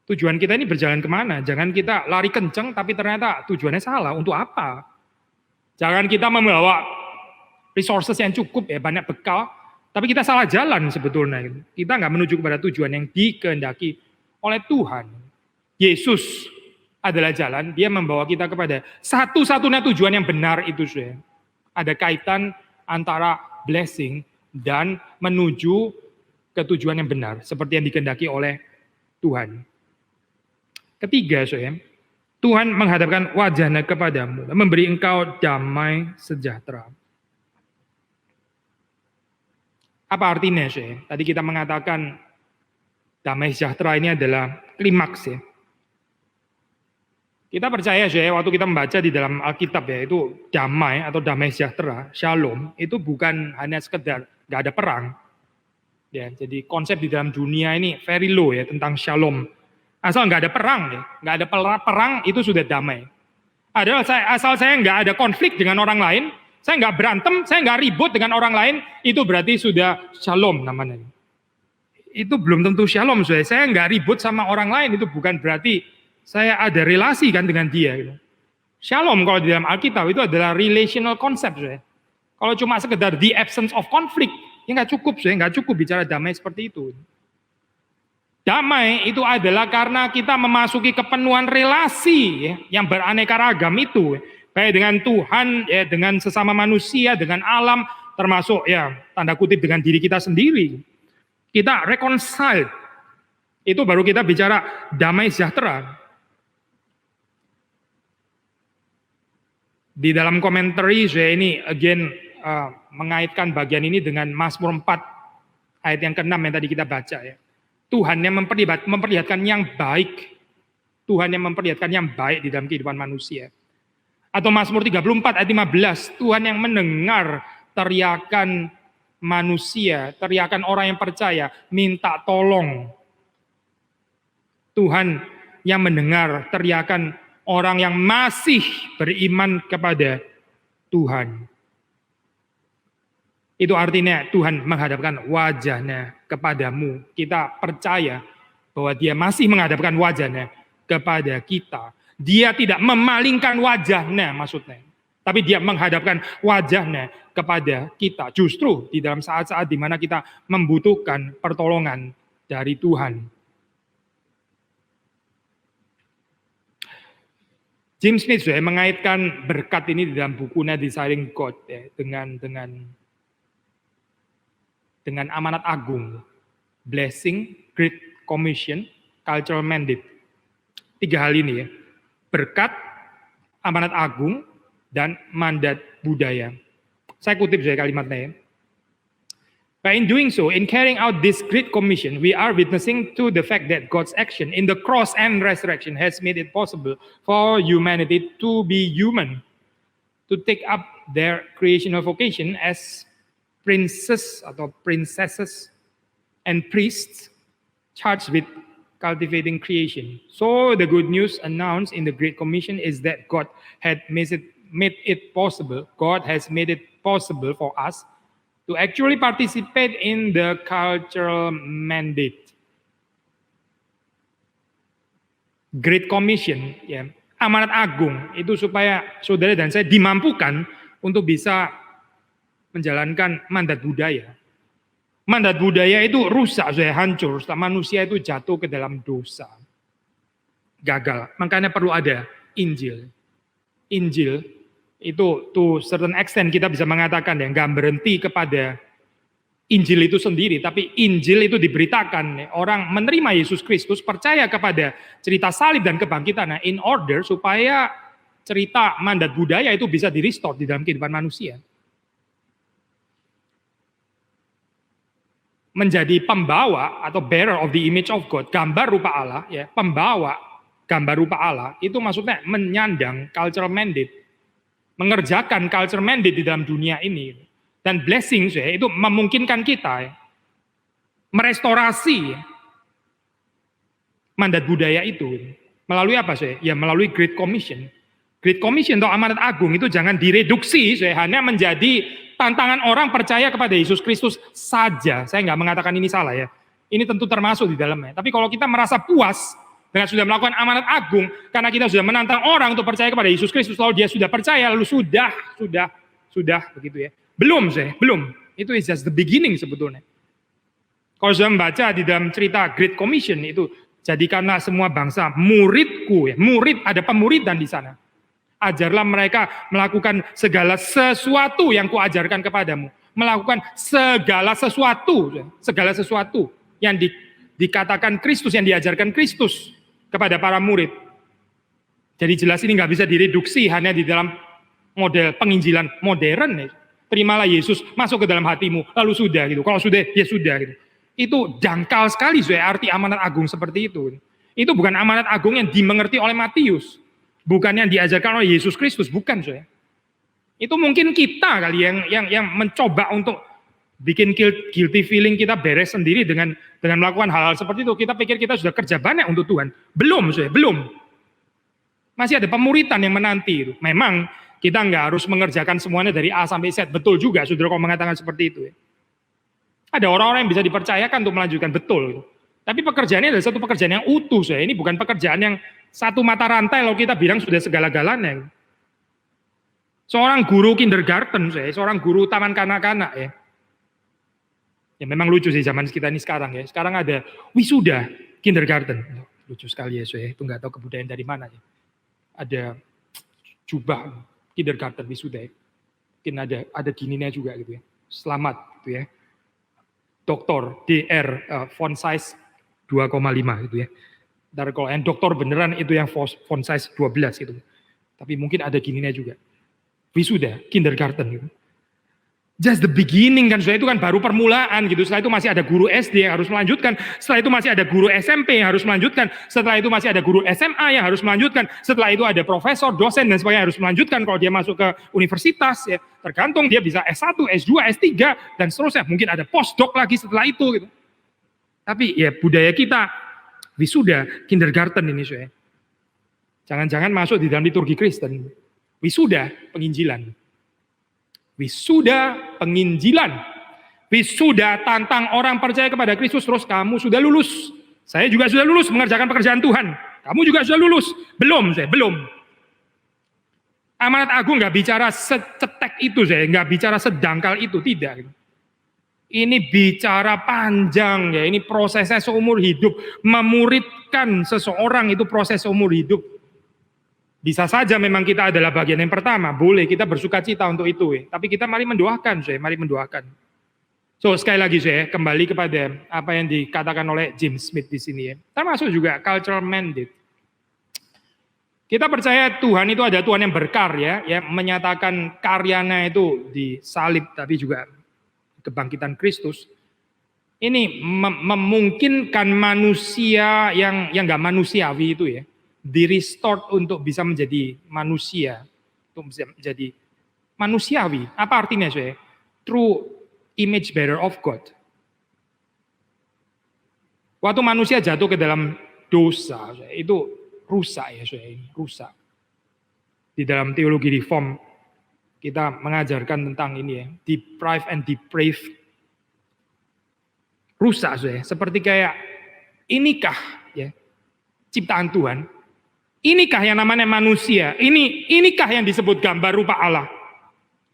Tujuan kita ini berjalan kemana? Jangan kita lari kenceng tapi ternyata tujuannya salah. Untuk apa? Jangan kita membawa resources yang cukup ya, banyak bekal. Tapi kita salah jalan sebetulnya. Kita nggak menuju kepada tujuan yang dikehendaki oleh Tuhan. Yesus adalah jalan, dia membawa kita kepada satu-satunya tujuan yang benar itu sudah. Ada kaitan antara blessing dan menuju ke tujuan yang benar, seperti yang dikehendaki oleh Tuhan. Ketiga, saudara, Tuhan menghadapkan wajahnya kepadamu, memberi engkau damai sejahtera. Apa artinya, saudara? Tadi kita mengatakan damai sejahtera ini adalah klimaks ya. Kita percaya saudara, waktu kita membaca di dalam Alkitab ya, itu damai atau damai sejahtera, shalom, itu bukan hanya sekedar nggak ada perang. Ya, jadi konsep di dalam dunia ini very low ya tentang shalom. Asal nggak ada perang ya, nggak ada perang itu sudah damai. Asal saya nggak ada konflik dengan orang lain, saya nggak berantem, saya nggak ribut dengan orang lain, itu berarti sudah shalom namanya. Itu belum tentu shalom saudara. Saya nggak ribut sama orang lain, itu bukan berarti saya ada relasi kan dengan dia. Gitu. Shalom kalau di dalam Alkitab itu adalah relational concept. Saudara. Kalau cuma sekedar the absence of conflict, ya nggak cukup. Saudara. Nggak cukup bicara damai seperti itu. Damai itu adalah karena kita memasuki kepenuhan relasi ya, yang beraneka ragam itu. Baik dengan Tuhan, ya, dengan sesama manusia, dengan alam, termasuk ya tanda kutip dengan diri kita sendiri. Kita reconcile. Itu baru kita bicara damai sejahtera. Di dalam komentari saya ini again mengaitkan bagian ini dengan Mazmur 4 ayat yang ke-6 yang tadi kita baca ya. Tuhan yang memperlihatkan yang baik. Tuhan yang memperlihatkan yang baik di dalam kehidupan manusia. Atau Mazmur 34 ayat 15, Tuhan yang mendengar teriakan manusia, teriakan orang yang percaya, minta tolong. Tuhan yang mendengar teriakan orang yang masih beriman kepada Tuhan. Itu artinya Tuhan menghadapkan wajahnya kepadamu. Kita percaya bahwa dia masih menghadapkan wajahnya kepada kita. Dia tidak memalingkan wajahnya maksudnya. Tapi dia menghadapkan wajahnya kepada kita. Justru di dalam saat-saat di mana kita membutuhkan pertolongan dari Tuhan. James Smith sudah mengaitkan berkat ini di dalam bukunya Desiring God ya, dengan amanat agung, blessing, great commission, cultural mandate. 3 hal ini ya, berkat, amanat agung, dan mandat budaya. Saya kutip saya kalimatnya ya. By in doing so, in carrying out this great commission, we are witnessing to the fact that God's action in the cross and resurrection has made it possible for humanity to be human, to take up their creational vocation as princes atau princesses and priests charged with cultivating creation. So the good news announced in the Great Commission is that God had made it possible. God has made it possible for us to actually participate in the cultural mandate. Great Commission, ya, amanat agung itu supaya saudara dan saya dimampukan untuk bisa menjalankan mandat budaya. Mandat budaya itu rusak, saya hancur, setelah manusia itu jatuh ke dalam dosa. Gagal, makanya perlu ada Injil. Injil itu to certain extent kita bisa mengatakan ya nggak berhenti kepada Injil itu sendiri, tapi Injil itu diberitakan orang menerima Yesus Kristus, percaya kepada cerita salib dan kebangkitan in order supaya cerita mandat budaya itu bisa di-restore di dalam kehidupan manusia. menjadi pembawa atau bearer of the image of God, gambar rupa Allah, ya, pembawa gambar rupa Allah, itu maksudnya menyandang cultural mandate, mengerjakan cultural mandate di dalam dunia ini. Dan blessings ya, itu memungkinkan kita ya, merestorasi mandat budaya itu. Melalui apa sih? Ya melalui Great Commission. Great Commission atau amanat agung itu jangan direduksi hanya menjadi tantangan orang percaya kepada Yesus Kristus saja. Saya nggak mengatakan ini salah ya. Ini tentu termasuk di dalamnya. Tapi kalau kita merasa puas dengan sudah melakukan amanat agung, karena kita sudah menantang orang untuk percaya kepada Yesus Kristus, lalu dia sudah percaya, lalu sudah begitu ya. Belum. Itu is just the beginning sebetulnya. Kalau sudah membaca di dalam cerita Great Commission itu, jadikanlah semua bangsa muridku ya. Murid, ada pemuridan di sana. Ajarlah mereka melakukan segala sesuatu yang kuajarkan kepadamu. Melakukan segala sesuatu yang dikatakan Kristus, yang diajarkan Kristus kepada para murid. Jadi jelas ini nggak bisa direduksi hanya di dalam model penginjilan modern. Ya. Terimalah Yesus masuk ke dalam hatimu, lalu sudah gitu. Kalau sudah, ya sudah gitu. Itu dangkal sekali arti amanat agung seperti itu. Itu bukan amanat agung yang dimengerti oleh Matius. Bukan yang diajarkan oleh Yesus Kristus, bukan saudara. Itu mungkin kita kali yang mencoba untuk bikin guilty feeling kita beres sendiri dengan melakukan hal-hal seperti itu. Kita pikir kita sudah kerja banyak untuk Tuhan. Belum saudara, belum. Masih ada pemuritan yang menanti itu. Memang kita nggak harus mengerjakan semuanya dari A sampai Z. Betul juga saudara kalau mengatakan seperti itu ya. Ada orang-orang yang bisa dipercayakan untuk melanjutkan, betul. Tapi pekerjaannya adalah satu pekerjaan yang utuh. Ini bukan pekerjaan yang satu mata rantai kalau kita bilang sudah segala-galanya. Seorang guru kindergarten, seorang guru taman kanak-kanak ya. Ya memang lucu sih zaman kita ini sekarang ya. Sekarang ada wisuda kindergarten. Lucu sekali ya, itu nggak tahu kebudayaan dari mana ya. Ada jubah kindergarten wisuda ya. Mungkin ada gininya juga gitu ya. Selamat gitu ya. Doktor DR font size 2,5 gitu ya. Ntar kalau yang doktor beneran itu yang font size 12 gitu. Tapi mungkin ada gininya juga. Wisuda, kindergarten gitu. Just the beginning kan, setelah itu kan baru permulaan gitu. Setelah itu masih ada guru SD yang harus melanjutkan. Setelah itu masih ada guru SMP yang harus melanjutkan. Setelah itu masih ada guru SMA yang harus melanjutkan. Setelah itu ada profesor, dosen dan sebagainya harus melanjutkan kalau dia masuk ke universitas ya. Tergantung dia bisa S1, S2, S3 dan seterusnya. Mungkin ada postdoc lagi setelah itu gitu. Tapi ya budaya kita wisuda kindergarten ini saya. Jangan-jangan masuk di dalam liturgi Kristen. Wisuda penginjilan. Wisuda penginjilan. Wisuda tantang orang percaya kepada Kristus, terus kamu sudah lulus. Saya juga sudah lulus mengerjakan pekerjaan Tuhan. Kamu juga sudah lulus. Belum. Amanat agung nggak bicara secetek itu, nggak bicara sedangkal itu, tidak. Ini bicara panjang ya, ini prosesnya seumur hidup. Memuridkan seseorang itu proses seumur hidup. Bisa saja memang kita adalah bagian yang pertama, boleh kita bersuka cita untuk itu ya. Tapi kita mari mendoakan, mari mendoakan. So sekali lagi kembali kepada apa yang dikatakan oleh James Smith di sini ya. Termasuk juga cultural mandate. Kita percaya Tuhan itu ada Tuhan yang berkarya, ya menyatakan karyanya itu di salib, tapi juga kebangkitan Kristus. Ini memungkinkan manusia yang nggak manusiawi itu ya, di-restored untuk bisa menjadi manusia, untuk bisa menjadi manusiawi. Apa artinya True image bearer of God. Waktu manusia jatuh ke dalam dosa, itu rusak ya, rusak. Di dalam teologi reform kita mengajarkan tentang ini ya, deprive and deprave. Rusak seperti kayak inikah ya ciptaan Tuhan? Inikah yang namanya manusia? Inikah yang disebut gambar rupa Allah?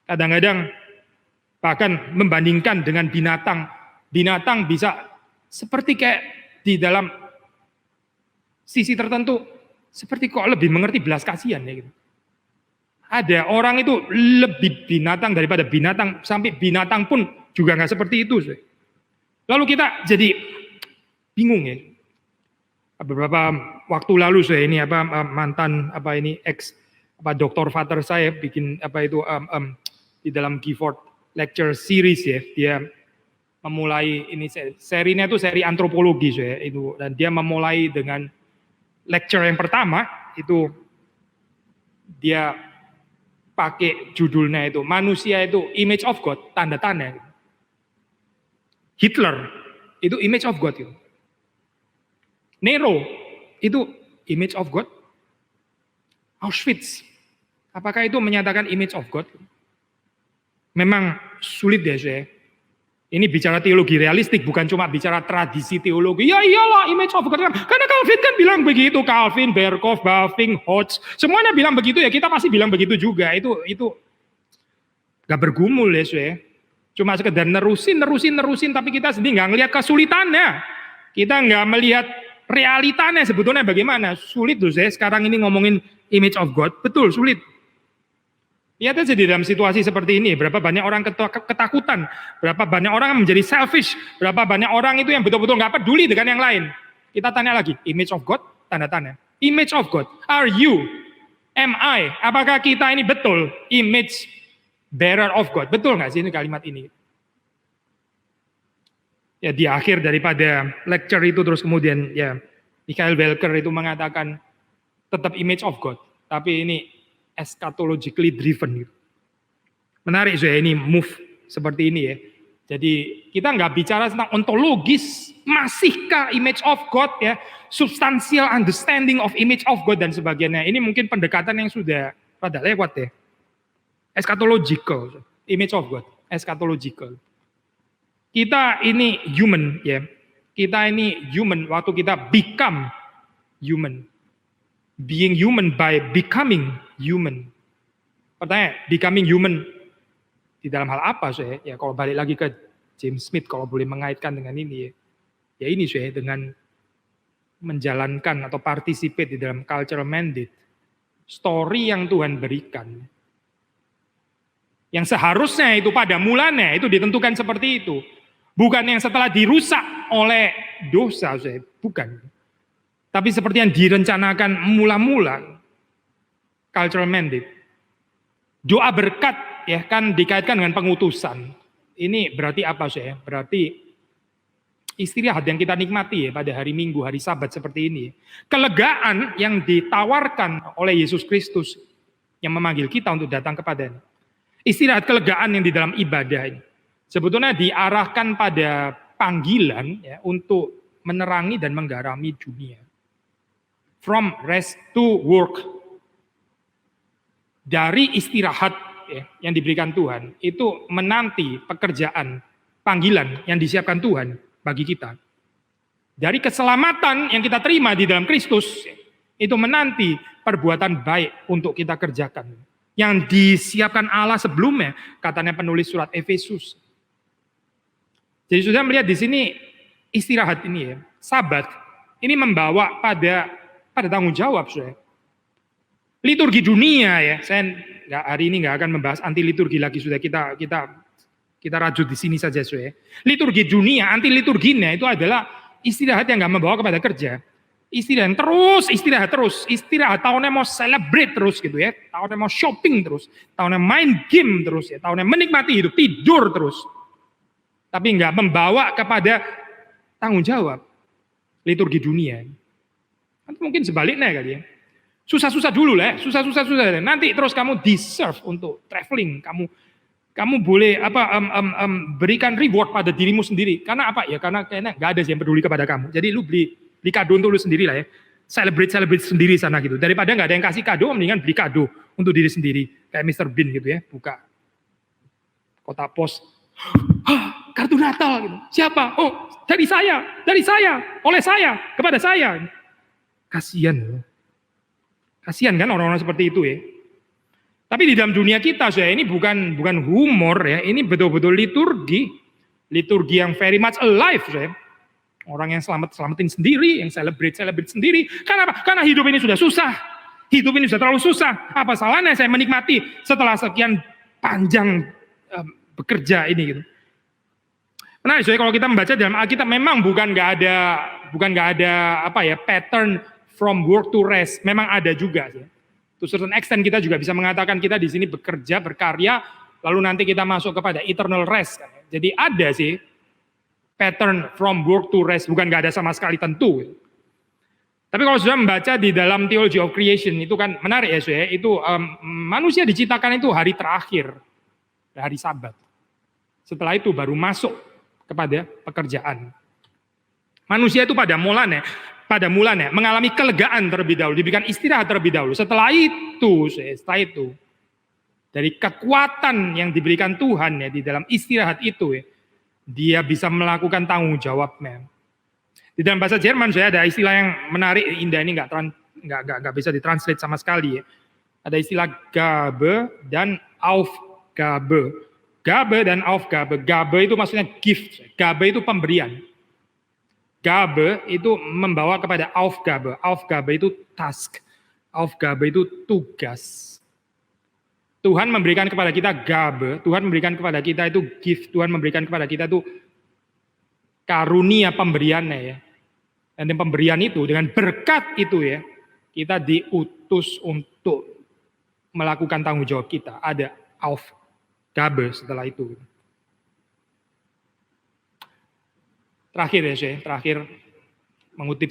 Kadang-kadang bahkan membandingkan dengan binatang. Binatang bisa seperti kayak di dalam sisi tertentu seperti kok lebih mengerti belas kasihan ya gitu. Ada orang itu lebih binatang daripada binatang, sampai binatang pun juga nggak seperti itu. Lalu kita jadi bingung ya. Beberapa waktu lalu ini mantan doktor Vater saya bikin di dalam Gifford lecture series ya, dia memulai ini serinya itu seri antropologi saya itu, dan dia memulai dengan lecture yang pertama itu dia pakai judulnya itu manusia itu image of God, tanda tanya. Hitler itu image of God itu. Nero itu image of God. Auschwitz, apakah itu menyatakan image of God? Memang sulit ya saya. Ini bicara teologi realistik, bukan cuma bicara tradisi teologi. Ya iyalah image of God. Karena Calvin kan bilang begitu. Calvin, Berkhof, Bavinck, Hodge. Semuanya bilang begitu ya, kita pasti bilang begitu juga. Itu gak bergumul ya saya. Cuma sekedar nerusin, tapi kita sendiri gak ngelihat kesulitannya. Kita gak melihat realitanya sebetulnya bagaimana. Sulit tuh saya sekarang ini ngomongin image of God. Betul, sulit. Lihat aja di dalam situasi seperti ini, berapa banyak orang ketakutan, berapa banyak orang menjadi selfish, berapa banyak orang itu yang betul-betul nggak peduli dengan yang lain. Kita tanya lagi, image of God, tanda tanya. Image of God, are you, am I, apakah kita ini betul image bearer of God? Betul nggak sih ini kalimat ini? Ya di akhir daripada lecture itu terus kemudian ya Michael Welker itu mengatakan tetap image of God, tapi ini eschatologically driven gitu. Menarik saya ini move seperti ini ya. Jadi kita nggak bicara tentang ontologis, masihkah image of God ya, substantial understanding of image of God dan sebagainya. Ini mungkin pendekatan yang sudah pada lewat ya. Eschatological, image of God, eschatological. Kita ini human ya. Kita ini human waktu kita become human. Being human by becoming human. Pertanyaan, becoming human di dalam hal apa saya? Ya kalau balik lagi ke James Smith, kalau boleh mengaitkan dengan ini ya. Ya ini saya dengan menjalankan atau participate di dalam cultural mandate. Story yang Tuhan berikan. Yang seharusnya itu pada mulanya itu ditentukan seperti itu. Bukan yang setelah dirusak oleh dosa saya, bukan. Tapi seperti yang direncanakan mula-mula cultural mandate. Doa berkat ya kan dikaitkan dengan pengutusan. Ini berarti apa saya? Berarti istirahat yang kita nikmati ya pada hari Minggu, hari Sabat seperti ini. Kelegaan yang ditawarkan oleh Yesus Kristus yang memanggil kita untuk datang kepadanya. Istirahat kelegaan yang di dalam ibadah ini. Sebetulnya diarahkan pada panggilan ya untuk menerangi dan menggarami dunia. From rest to work. Dari istirahat ya, yang diberikan Tuhan, itu menanti pekerjaan, panggilan yang disiapkan Tuhan bagi kita. Dari keselamatan yang kita terima di dalam Kristus, itu menanti perbuatan baik untuk kita kerjakan. Yang disiapkan Allah sebelumnya, katanya penulis surat Efesus. Jadi sudah melihat di sini istirahat ini ya, Sabat, ini membawa pada tanggung jawab saya. Liturgi dunia ya, saya hari ini nggak akan membahas anti liturgi lagi, sudah kita rajut di sini saja saya. Liturgi dunia, anti liturginya itu adalah istirahat yang nggak membawa kepada kerja. Istirahat terus, istirahat. Tahunnya mau celebrate terus gitu ya, tahunnya mau shopping terus, tahunnya main game terus ya, tahunnya menikmati hidup, tidur terus. Tapi nggak membawa kepada tanggung jawab liturgi dunia. Atau mungkin sebaliknya kali ya. Susah-susah dulu lah, susah-susah. Nanti terus kamu deserve untuk traveling, kamu boleh berikan reward pada dirimu sendiri. Karena apa? Ya karena kayaknya nggak ada yang peduli kepada kamu. Jadi lu beli kado untuk lu sendiri lah ya. Celebrate sendiri sana gitu. Daripada nggak ada yang kasih kado, mendingan beli kado untuk diri sendiri. Kayak Mr. Bean gitu ya, buka kotak pos. Kartu Natal gitu. Siapa? Oh, dari saya, oleh saya, kepada saya. Kasihan kan orang-orang seperti itu ya. Tapi di dalam dunia kita saya ini bukan humor ya, ini betul-betul liturgi yang very much alive saya. Orang yang selamatin sendiri, yang celebrate sendiri. Karena apa? Karena hidup ini sudah susah. Hidup ini sudah terlalu susah. Apa salahnya saya menikmati setelah sekian panjang bekerja ini gitu. Nah, so kalau kita membaca dalam Alkitab memang bukan nggak ada pattern from work to rest. Memang ada juga sih. To certain extent kita juga bisa mengatakan kita di sini bekerja, berkarya, lalu nanti kita masuk kepada eternal rest. Jadi ada sih pattern from work to rest, bukan nggak ada sama sekali tentu. Tapi kalau sudah membaca di dalam Theology of Creation itu kan menarik ya, saudara. Itu manusia diciptakan itu hari terakhir, hari Sabat. Setelah itu baru masuk kepada pekerjaan. Manusia itu pada mulanya mengalami kelegaan terlebih dahulu, diberikan istirahat terlebih dahulu. Setelah itu dari kekuatan yang diberikan Tuhan ya di dalam istirahat itu ya, dia bisa melakukan tanggung jawabnya. Di dalam bahasa Jerman saya ada istilah yang menarik, indah, ini nggak bisa ditranslate sama sekali ya. Ada istilah Gabe dan Aufgabe. Gabe dan Aufgabe. Gabe itu maksudnya gift. Gabe itu pemberian. Gabe itu membawa kepada Aufgabe. Aufgabe itu task. Aufgabe itu tugas. Tuhan memberikan kepada kita Gabe. Tuhan memberikan kepada kita itu gift. Tuhan memberikan kepada kita itu karunia pemberiannya ya. Dan pemberian itu dengan berkat itu ya, kita diutus untuk melakukan tanggung jawab kita. Ada Aufgabe setelah itu. Terakhir ya saya, terakhir mengutip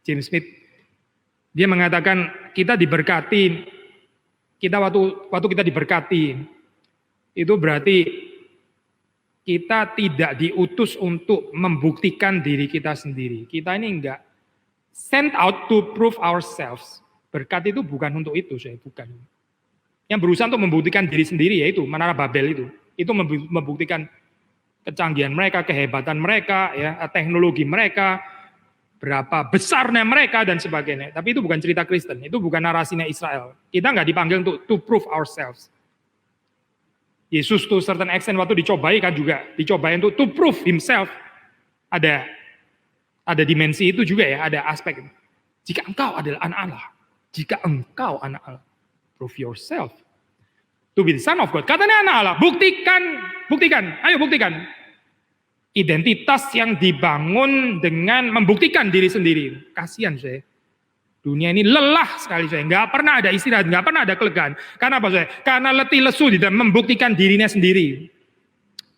James Smith. Dia mengatakan kita diberkati, waktu kita diberkati itu berarti kita tidak diutus untuk membuktikan diri kita sendiri. Kita ini enggak sent out to prove ourselves. Berkat itu bukan untuk itu, saya bukan. Yang berusaha untuk membuktikan diri sendiri yaitu Menara Babel itu. Itu membuktikan kecanggihan mereka, kehebatan mereka, ya, teknologi mereka, berapa besarnya mereka dan sebagainya. Tapi itu bukan cerita Kristen, itu bukan narasinya Israel. Kita enggak dipanggil untuk to prove ourselves. Yesus to certain extent waktu dicobai kan juga dicobai untuk to prove himself. Ada dimensi itu juga ya, ada aspek. Jika engkau adalah anak Allah, jika engkau anak Allah, prove yourself to be the son of God. Katanya anak Allah, buktikan, ayo buktikan. Identitas yang dibangun dengan membuktikan diri sendiri. Kasihan saya. Dunia ini lelah sekali saya, nggak pernah ada istirahat, nggak pernah ada kelegaan. Karena apa saya? Karena letih lesu di dalam membuktikan dirinya sendiri.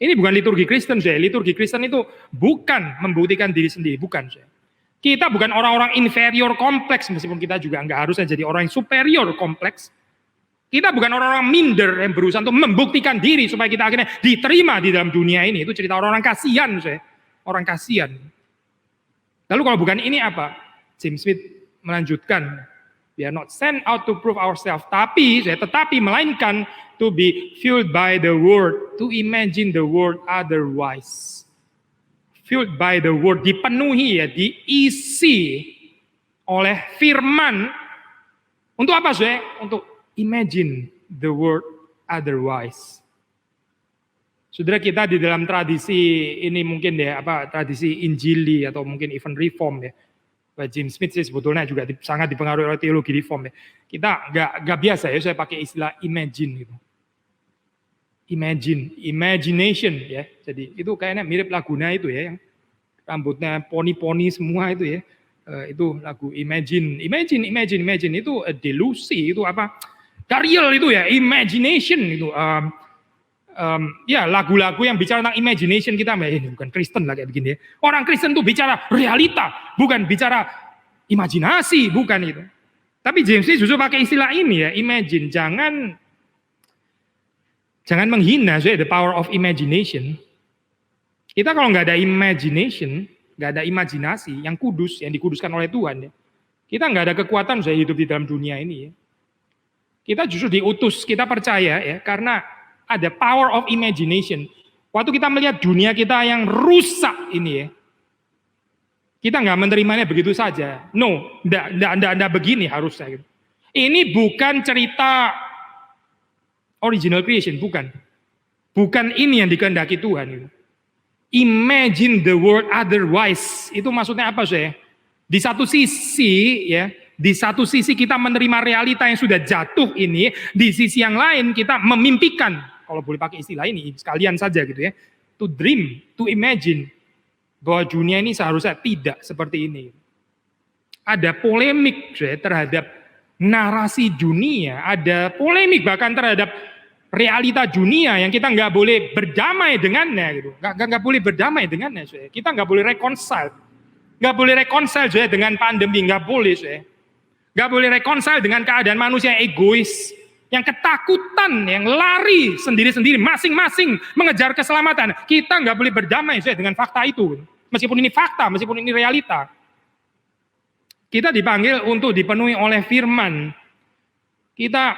Ini bukan liturgi Kristen saya. Liturgi Kristen itu bukan membuktikan diri sendiri, bukan saya. Kita bukan orang-orang inferior kompleks, meskipun kita juga nggak harusnya jadi orang yang superior kompleks. Kita bukan orang-orang minder yang berusaha untuk membuktikan diri supaya kita akhirnya diterima di dalam dunia ini. Itu cerita orang-orang kasihan saya, orang kasihan. Lalu kalau bukan ini apa? James Smith melanjutkan, we are not sent out to prove ourselves, tetapi melainkan to be filled by the word, to imagine the word otherwise. Filled by the word, dipenuhi ya, diisi oleh firman. Untuk apa saya? Untuk imagine the word otherwise. Saudara, kita di dalam tradisi ini mungkin ya, tradisi Injili atau mungkin even Reform ya. James Smith sih sebetulnya juga sangat dipengaruhi oleh teologi Reform ya. Kita nggak biasa ya saya pakai istilah imagine gitu. Imagination ya. Jadi itu kayaknya mirip lagunya itu ya, yang rambutnya poni-poni semua itu ya. Itu lagu Imagine itu delusi, itu apa? Gak real itu ya, imagination itu. Ya lagu-lagu yang bicara tentang imagination kita, ini bukan Kristen lah kayak begini ya. Orang Kristen tuh bicara realita, bukan bicara imajinasi, bukan itu. Tapi James justru pakai istilah ini ya, imagine. Jangan menghina the power of imagination. Kita kalau nggak ada imagination, nggak ada imajinasi yang kudus, yang dikuduskan oleh Tuhan ya, kita nggak ada kekuatan saya hidup di dalam dunia ini ya. Kita justru diutus, kita percaya ya, karena ada power of imagination. Waktu kita melihat dunia kita yang rusak ini ya, kita nggak menerimanya begitu saja. No, enggak begini harusnya. Gitu. Ini bukan cerita original creation, bukan. Bukan ini yang dikehendaki Tuhan. Gitu. Imagine the world otherwise. Itu maksudnya apa saya? Di satu sisi ya, di satu sisi kita menerima realita yang sudah jatuh ini, di sisi yang lain kita memimpikan, kalau boleh pakai istilah ini sekalian saja gitu ya, to dream, to imagine bahwa dunia ini seharusnya tidak seperti ini. Ada polemik terhadap narasi dunia, ada polemik bahkan terhadap realita dunia yang kita nggak boleh berdamai dengannya gitu. Nggak boleh berdamai dengannya, saudara. Kita nggak boleh reconcile. Nggak boleh reconcile, saudara, dengan pandemi. Nggak boleh, saudara. Nggak boleh reconcile dengan keadaan manusia yang egois, yang ketakutan, yang lari sendiri-sendiri, masing-masing mengejar keselamatan. Kita nggak boleh berdamai, saudara, dengan fakta itu. Meskipun ini fakta, meskipun ini realita. Kita dipanggil untuk dipenuhi oleh firman. Kita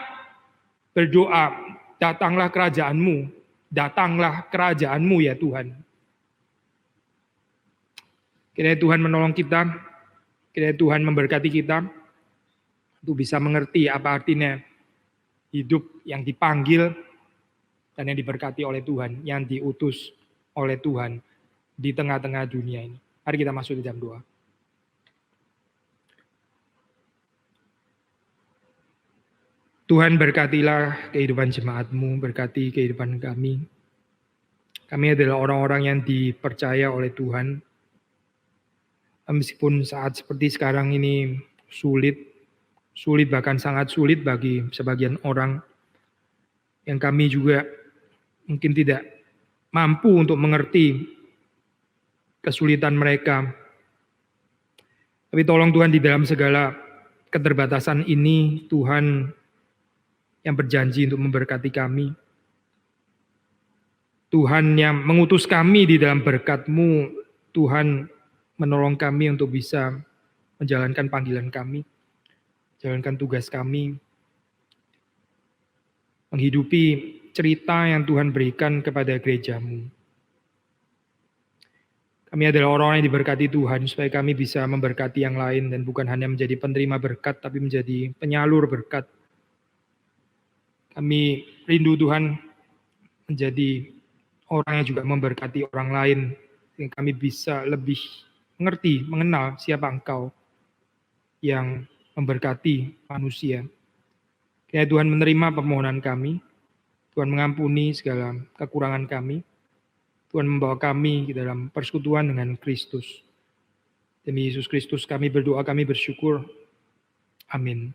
berdoa, datanglah kerajaanmu ya Tuhan. Kiranya Tuhan menolong kita, kiranya Tuhan memberkati kita, untuk bisa mengerti apa artinya hidup yang dipanggil dan yang diberkati oleh Tuhan, yang diutus oleh Tuhan di tengah-tengah dunia ini. Mari kita masuk di jam 2. Tuhan berkatilah kehidupan jemaat-Mu, berkati kehidupan kami. Kami adalah orang-orang yang dipercaya oleh Tuhan. Meskipun saat seperti sekarang ini sulit bahkan sangat sulit bagi sebagian orang, yang kami juga mungkin tidak mampu untuk mengerti kesulitan mereka. Tapi tolong Tuhan, di dalam segala keterbatasan ini, Tuhan yang berjanji untuk memberkati kami. Tuhan yang mengutus kami di dalam berkat-Mu. Tuhan menolong kami untuk bisa menjalankan panggilan kami, jalankan tugas kami, menghidupi cerita yang Tuhan berikan kepada gereja-Mu. Kami adalah orang yang diberkati Tuhan, supaya kami bisa memberkati yang lain, dan bukan hanya menjadi penerima berkat, tapi menjadi penyalur berkat. Kami rindu Tuhan menjadi orang yang juga memberkati orang lain, sehingga kami bisa lebih mengerti, mengenal siapa Engkau yang memberkati manusia. Kiranya Tuhan menerima permohonan kami, Tuhan mengampuni segala kekurangan kami, Tuhan membawa kami ke dalam persekutuan dengan Kristus. Demi Yesus Kristus kami berdoa, kami bersyukur. Amin.